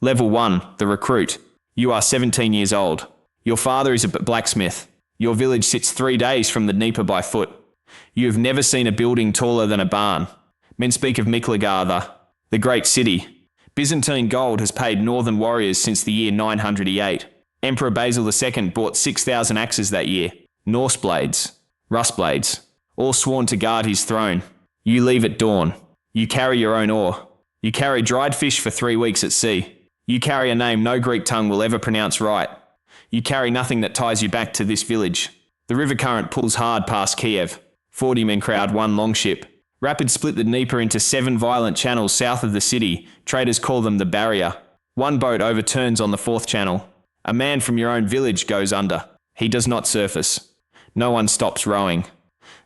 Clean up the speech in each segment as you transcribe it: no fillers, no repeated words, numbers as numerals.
Level 1, the recruit. You are 17 years old. Your father is a blacksmith. Your village sits 3 days from the Dnieper by foot. You have never seen a building taller than a barn. Men speak of Miklagatha, the great city. Byzantine gold has paid northern warriors since the year 908. Emperor Basil II bought 6,000 axes that year. Norse blades, rust blades, all sworn to guard his throne. You leave at dawn. You carry your own ore. You carry dried fish for 3 weeks at sea. You carry a name no Greek tongue will ever pronounce right. You carry nothing that ties you back to this village. The river current pulls hard past Kiev. 40 men crowd one longship. Rapids split the Dnieper into 7 violent channels south of the city. Traders call them the barrier. One boat overturns on the 4th channel. A man from your own village goes under. He does not surface. No one stops rowing.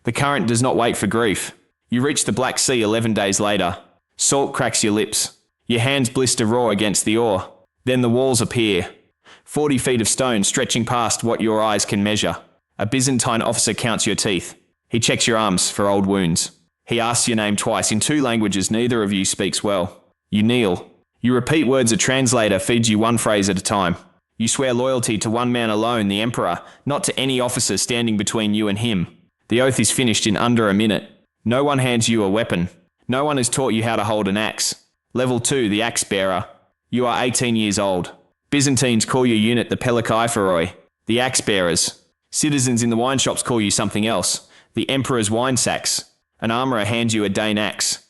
The current does not wait for grief. You reach the Black Sea 11 days later. Salt cracks your lips. Your hands blister raw against the oar. Then the walls appear. 40 feet of stone stretching past what your eyes can measure. A Byzantine officer counts your teeth. He checks your arms for old wounds. He asks your name twice in 2 languages neither of you speaks well. You kneel. You repeat words a translator feeds you one phrase at a time. You swear loyalty to one man alone, the emperor, not to any officer standing between you and him. The oath is finished in under a minute. No one hands you a weapon. No one has taught you how to hold an axe. Level 2, the axe bearer. You are 18 years old. Byzantines call your unit the Pelakaiphoroi, the axe bearers. Citizens in the wine shops call you something else, the emperor's wine sacks. An armourer hands you a Dane axe.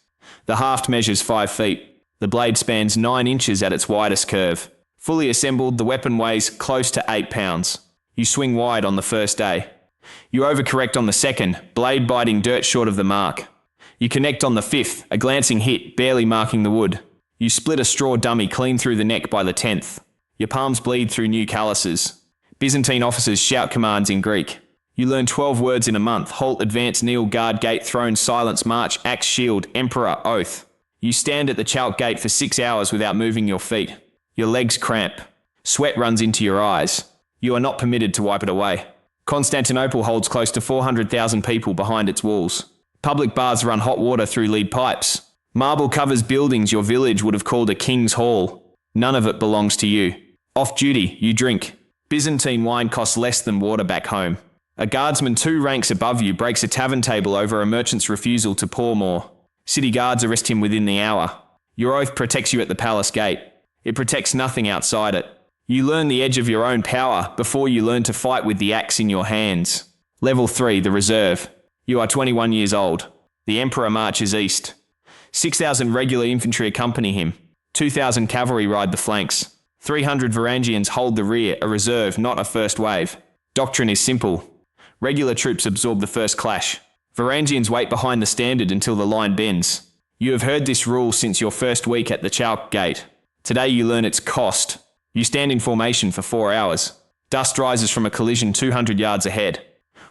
The haft measures 5 feet. The blade spans 9 inches at its widest curve. Fully assembled, the weapon weighs close to 8 pounds. You swing wide on the first day. You overcorrect on the second, blade biting dirt short of the mark. You connect on the 5th, a glancing hit, barely marking the wood. You split a straw dummy clean through the neck by the 10th. Your palms bleed through new calluses. Byzantine officers shout commands in Greek. You learn 12 words in a month: halt, advance, kneel, guard, gate, throne, silence, march, axe, shield, emperor, oath. You stand at the Chalk gate for 6 hours without moving your feet. Your legs cramp. Sweat runs into your eyes. You are not permitted to wipe it away. Constantinople holds close to 400,000 people behind its walls. Public baths run hot water through lead pipes. Marble covers buildings your village would have called a king's hall. None of it belongs to you. Off duty, you drink. Byzantine wine costs less than water back home. A guardsman 2 ranks above you breaks a tavern table over a merchant's refusal to pour more. City guards arrest him within the hour. Your oath protects you at the palace gate. It protects nothing outside it. You learn the edge of your own power before you learn to fight with the axe in your hands. Level 3, the reserve. You are 21 years old. The emperor marches east. 6,000 regular infantry accompany him. 2,000 cavalry ride the flanks. 300 Varangians hold the rear, a reserve, not a first wave. Doctrine is simple. Regular troops absorb the first clash. Varangians wait behind the standard until the line bends. You have heard this rule since your first week at the Chalk gate. Today you learn its cost. You stand in formation for 4 hours. Dust rises from a collision 200 yards ahead.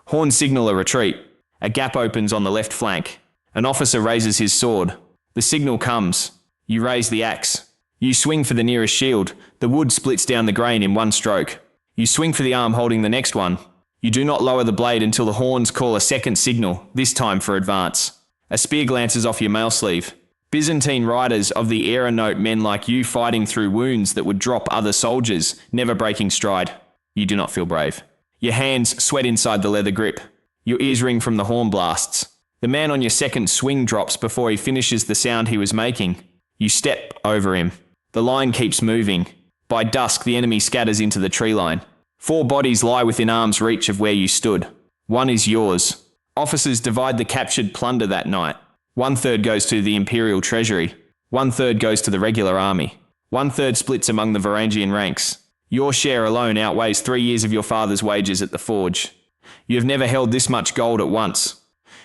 Horns signal a retreat. A gap opens on the left flank. An officer raises his sword. The signal comes. You raise the axe. You swing for the nearest shield. The wood splits down the grain in one stroke. You swing for the arm holding the next one. You do not lower the blade until the horns call a second signal, this time for advance. A spear glances off your mail sleeve. Byzantine riders of the era note men like you fighting through wounds that would drop other soldiers, never breaking stride. You do not feel brave. Your hands sweat inside the leather grip. Your ears ring from the horn blasts. The man on your second swing drops before he finishes the sound he was making. You step over him. The line keeps moving. By dusk, the enemy scatters into the tree line. 4 bodies lie within arm's reach of where you stood. One is yours. Officers divide the captured plunder that night. 1/3 goes to the imperial treasury. 1/3 goes to the regular army. 1/3 splits among the Varangian ranks. Your share alone outweighs 3 years of your father's wages at the forge. You have never held this much gold at once.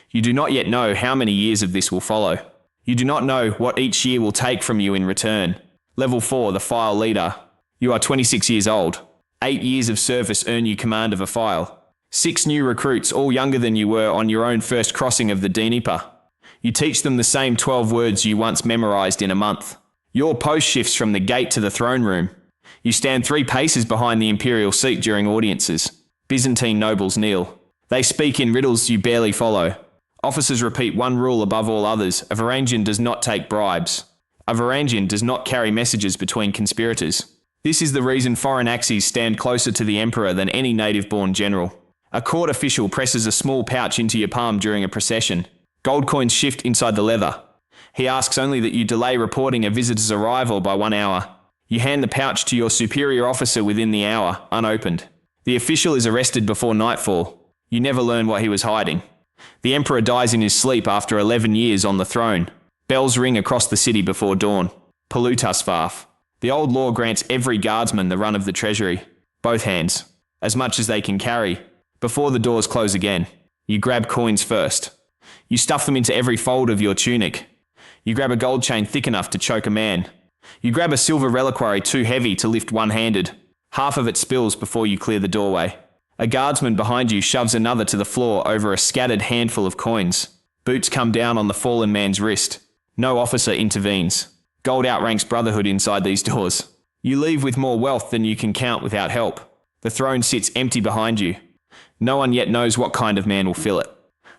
You do not yet know how many years of this will follow. You do not know what each year will take from you in return. Level 4, the file leader. You are 26 years old. 8 years of service earn you command of a file. 6 new recruits, all younger than you were on your own first crossing of the Dnieper. You teach them the same 12 words you once memorized in a month. Your post shifts from the gate to the throne room. You stand 3 paces behind the imperial seat during audiences. Byzantine nobles kneel. They speak in riddles you barely follow. Officers repeat one rule above all others: a Varangian does not take bribes. A Varangian does not carry messages between conspirators. This is the reason foreign axes stand closer to the emperor than any native-born general. A court official presses a small pouch into your palm during a procession. Gold coins shift inside the leather. He asks only that you delay reporting a visitor's arrival by 1 hour. You hand the pouch to your superior officer within the hour, unopened. The official is arrested before nightfall. You never learn what he was hiding. The emperor dies in his sleep after 11 years on the throne. Bells ring across the city before dawn. Pollutas farf. The old law grants every guardsman the run of the treasury. Both hands. As much as they can carry. Before the doors close again. You grab coins first. You stuff them into every fold of your tunic. You grab a gold chain thick enough to choke a man. You grab a silver reliquary too heavy to lift one-handed. Half of it spills before you clear the doorway. A guardsman behind you shoves another to the floor over a scattered handful of coins. Boots come down on the fallen man's wrist. No officer intervenes. Gold outranks brotherhood inside these doors. You leave with more wealth than you can count without help. The throne sits empty behind you. No one yet knows what kind of man will fill it.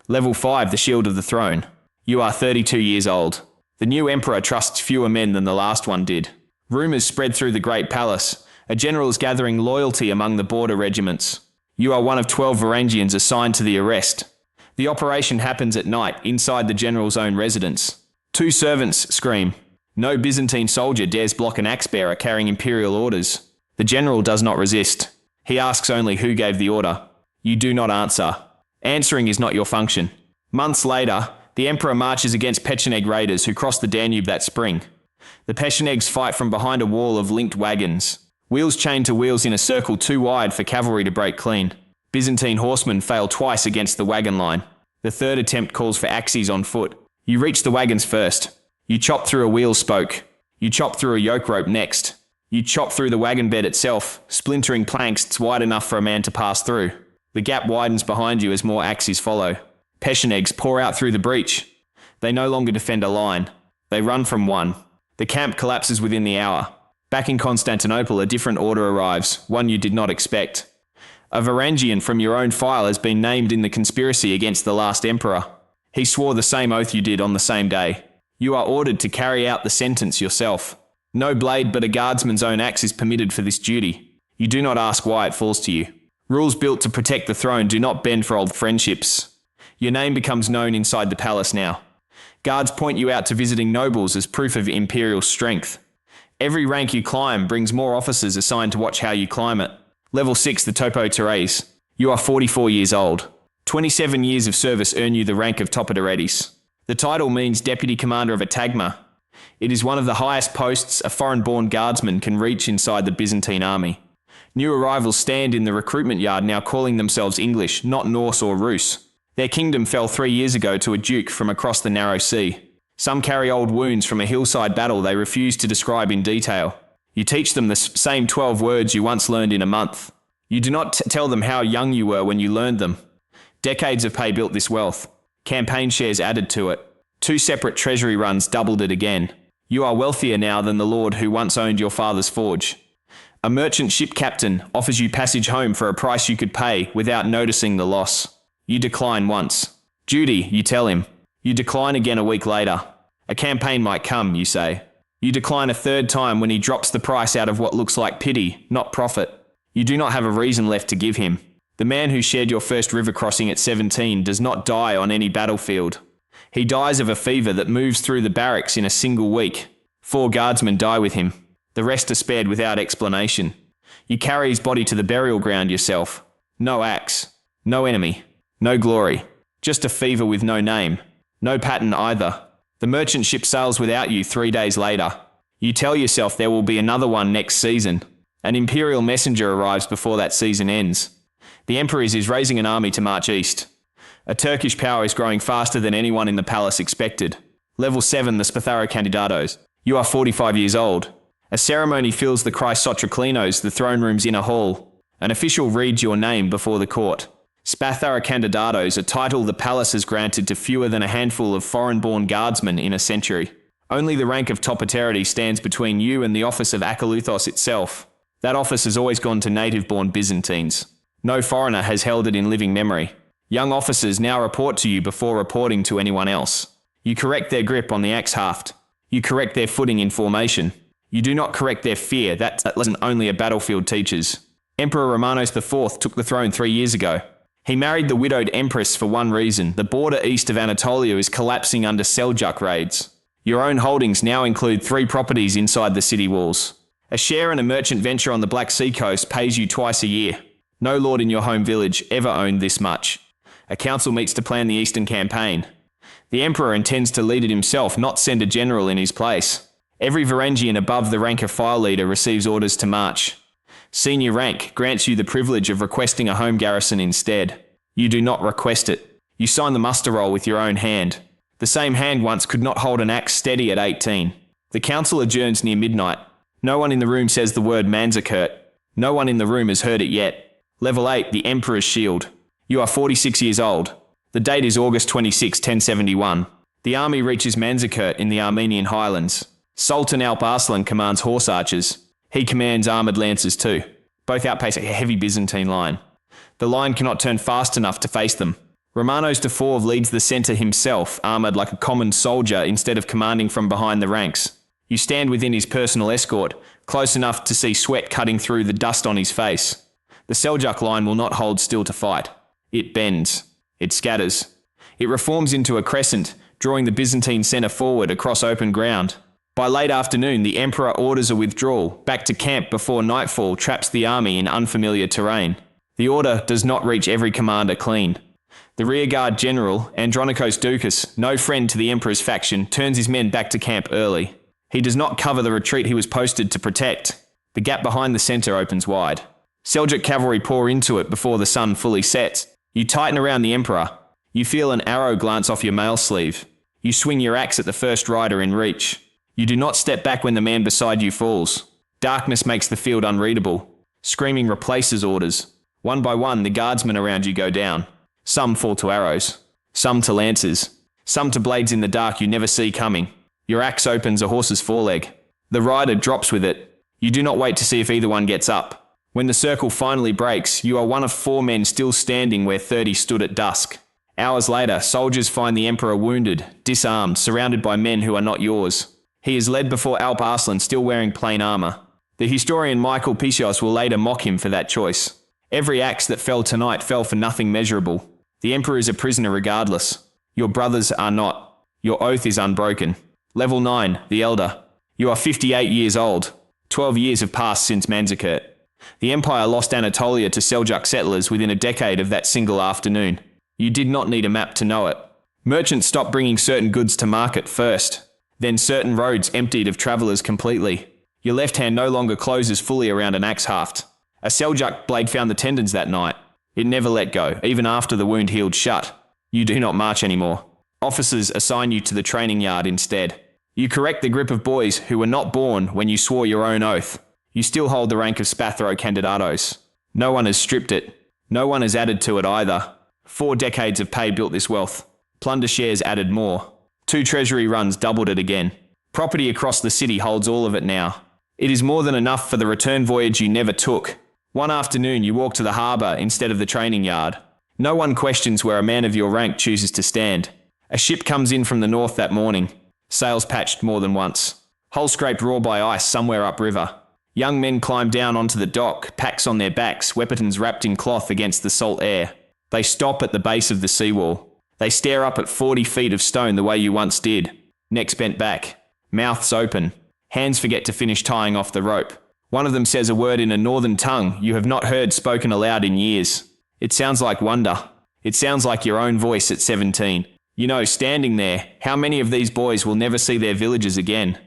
Level 5, the shield of the throne. You are 32 years old. The new emperor trusts fewer men than the last one did. Rumours spread through the great palace. A general is gathering loyalty among the border regiments. You are one of 12 Varangians assigned to the arrest. The operation happens at night inside the general's own residence. 2 servants scream. No Byzantine soldier dares block an axe-bearer carrying imperial orders. The general does not resist. He asks only who gave the order. You do not answer. Answering is not your function. Months later, the emperor marches against Pecheneg raiders who cross the Danube that spring. The Pechenegs fight from behind a wall of linked wagons. Wheels chained to wheels in a circle too wide for cavalry to break clean. Byzantine horsemen fail twice against the wagon line. The third attempt calls for axes on foot. You reach the wagons first. You chop through a wheel spoke. You chop through a yoke rope next. You chop through the wagon bed itself, splintering planks wide enough for a man to pass through. The gap widens behind you as more axes follow. Pechenegs pour out through the breach. They no longer defend a line. They run from one. The camp collapses within the hour. Back in Constantinople, a different order arrives, one you did not expect. A Varangian from your own file has been named in the conspiracy against the last emperor. He swore the same oath you did on the same day. You are ordered to carry out the sentence yourself. No blade but a guardsman's own axe is permitted for this duty. You do not ask why it falls to you. Rules built to protect the throne do not bend for old friendships. Your name becomes known inside the palace now. Guards point you out to visiting nobles as proof of imperial strength. Every rank you climb brings more officers assigned to watch how you climb it. Level 6, the Topo Teres. You are 44 years old. 27 years of service earn you the rank of Topoteredis. The title means Deputy Commander of a Tagma. It is one of the highest posts a foreign-born guardsman can reach inside the Byzantine army. New arrivals stand in the recruitment yard now calling themselves English, not Norse or Rus. Their kingdom fell 3 years ago to a duke from across the narrow sea. Some carry old wounds from a hillside battle they refuse to describe in detail. You teach them the same 12 words you once learned in a month. You do not tell them how young you were when you learned them. Decades of pay built this wealth. Campaign shares added to it. 2 separate treasury runs doubled it again. You are wealthier now than the lord who once owned your father's forge. A merchant ship captain offers you passage home for a price you could pay without noticing the loss. You decline once. Duty, you tell him. You decline again a week later. A campaign might come, you say. You decline a third time when he drops the price out of what looks like pity, not profit. You do not have a reason left to give him. The man who shared your first river crossing at 17 does not die on any battlefield. He dies of a fever that moves through the barracks in a single week. 4 guardsmen die with him. The rest are spared without explanation. You carry his body to the burial ground yourself. No axe. No enemy. No glory. Just a fever with no name. No pattern either. The merchant ship sails without you 3 days later. You tell yourself there will be another one next season. An imperial messenger arrives before that season ends. The emperor is raising an army to march east. A Turkish power is growing faster than anyone in the palace expected. Level 7, the Spatharo Candidatos. You are 45 years old. A ceremony fills the Chrysotraclinos, the throne room's inner hall. An official reads your name before the court. Spatharo Candidatos, a title the palace has granted to fewer than a handful of foreign-born guardsmen in a century. Only the rank of Topoterity stands between you and the office of Akaluthos itself. That office has always gone to native-born Byzantines. No foreigner has held it in living memory. Young officers now report to you before reporting to anyone else. You correct their grip on the axe haft. You correct their footing in formation. You do not correct their fear. That's a lesson only a battlefield teaches. Emperor Romanos IV took the throne 3 years ago. He married the widowed empress for one reason. The border east of Anatolia is collapsing under Seljuk raids. Your own holdings now include 3 properties inside the city walls. A share in a merchant venture on the Black Sea coast pays you twice a year. No lord in your home village ever owned this much. A council meets to plan the eastern campaign. The emperor intends to lead it himself, not send a general in his place. Every Varangian above the rank of file leader receives orders to march. Senior rank grants you the privilege of requesting a home garrison instead. You do not request it. You sign the muster roll with your own hand. The same hand once could not hold an axe steady at 18. The council adjourns near midnight. No one in the room says the word Manzikert. No one in the room has heard it yet. Level 8, the Emperor's Shield. You are 46 years old. The date is August 26, 1071. The army reaches Manzikert in the Armenian highlands. Sultan Alp Arslan commands horse archers. He commands armoured lancers too. Both outpace a heavy Byzantine line. The line cannot turn fast enough to face them. Romanos IV leads the centre himself, armoured like a common soldier instead of commanding from behind the ranks. You stand within his personal escort, close enough to see sweat cutting through the dust on his face. The Seljuk line will not hold still to fight. It bends. It scatters. It reforms into a crescent, drawing the Byzantine centre forward across open ground. By late afternoon, the emperor orders a withdrawal. Back to camp before nightfall traps the army in unfamiliar terrain. The order does not reach every commander clean. The rearguard general, Andronikos Doukas, no friend to the emperor's faction, turns his men back to camp early. He does not cover the retreat he was posted to protect. The gap behind the centre opens wide. Seljuk cavalry pour into it before the sun fully sets. You tighten around the emperor. You feel an arrow glance off your mail sleeve. You swing your axe at the first rider in reach. You do not step back when the man beside you falls. Darkness makes the field unreadable. Screaming replaces orders. One by one, the guardsmen around you go down. Some fall to arrows. Some to lances. Some to blades in the dark you never see coming. Your axe opens a horse's foreleg. The rider drops with it. You do not wait to see if either one gets up. When the circle finally breaks, you are one of 4 men still standing where 30 stood at dusk. Hours later, soldiers find the emperor wounded, disarmed, surrounded by men who are not yours. He is led before Alp Arslan, still wearing plain armour. The historian Michael Pisios will later mock him for that choice. Every axe that fell tonight fell for nothing measurable. The emperor is a prisoner regardless. Your brothers are not. Your oath is unbroken. Level 9, the Elder. You are 58 years old. 12 years have passed since Manzikert. The empire lost Anatolia to Seljuk settlers within a decade of that single afternoon. You did not need a map to know it. Merchants stopped bringing certain goods to market first. Then certain roads emptied of travellers completely. Your left hand no longer closes fully around an axe haft. A Seljuk blade found the tendons that night. It never let go, even after the wound healed shut. You do not march anymore. Officers assign you to the training yard instead. You correct the group of boys who were not born when you swore your own oath. You still hold the rank of Spathro Candidatos. No one has stripped it. No one has added to it either. 4 decades of pay built this wealth. Plunder shares added more. 2 treasury runs doubled it again. Property across the city holds all of it now. It is more than enough for the return voyage you never took. One afternoon you walk to the harbour instead of the training yard. No one questions where a man of your rank chooses to stand. A ship comes in from the north that morning. Sails patched more than once. Hull scraped raw by ice somewhere upriver. Young men climb down onto the dock, packs on their backs, weapons wrapped in cloth against the salt air. They stop at the base of the seawall. They stare up at 40 feet of stone the way you once did. Necks bent back. Mouths open. Hands forget to finish tying off the rope. One of them says a word in a northern tongue you have not heard spoken aloud in years. It sounds like wonder. It sounds like your own voice at 17. You know, standing there, how many of these boys will never see their villages again?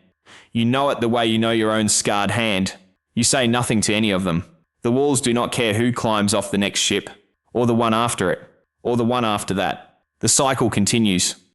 You know it the way you know your own scarred hand. You say nothing to any of them. The walls do not care who climbs off the next ship, or the one after it, or the one after that. The cycle continues.